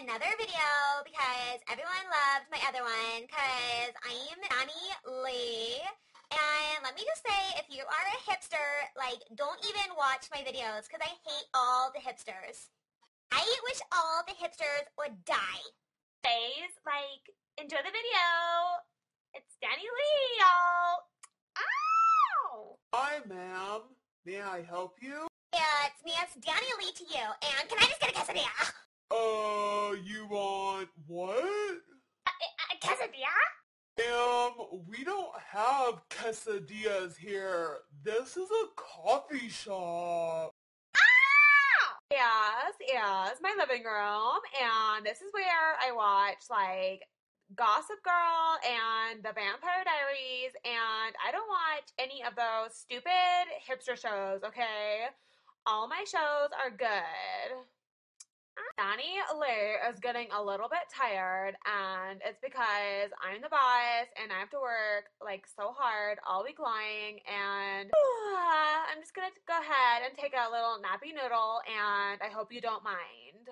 another video because everyone loved my other one because I'm Danny Lee. And let me just say, if you are a hipster, like, don't even watch my videos because I hate all the hipsters. I wish all the hipsters would die. Guys, like, enjoy the video. It's Danny Lee, y'all. Ow! Hi, ma'am. May I help you? Yeah, it's me. It's Danny Lee to you. And can I just get a quesadilla? You want what? A quesadilla? Ma'am, we don't have quesadillas here. This is a coffee shop. Yes, my living room, and this is where I watch, like, Gossip Girl and The Vampire Diaries, and I don't watch any of those stupid hipster shows, okay? All my shows are good. Danny Lee is getting a little bit tired, and it's because I'm the boss, and I have to work, like, so hard all week long, and I'm just gonna go ahead and take a little nappy noodle, and I hope you don't mind.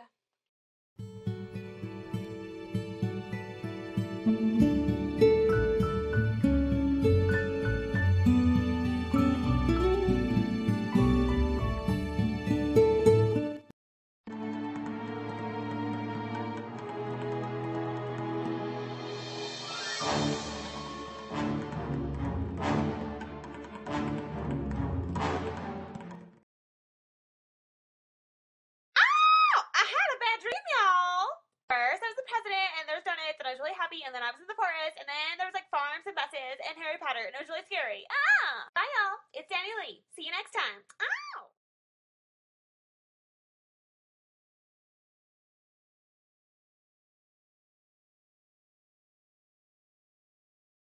I had a bad dream, y'all. First, there's the president, and there's donuts, and I was really happy, and then I was in the forest, and then there was, like, farms and buses, and Harry Potter, and it was really scary. Bye, y'all. It's Danny Lee. See you next time.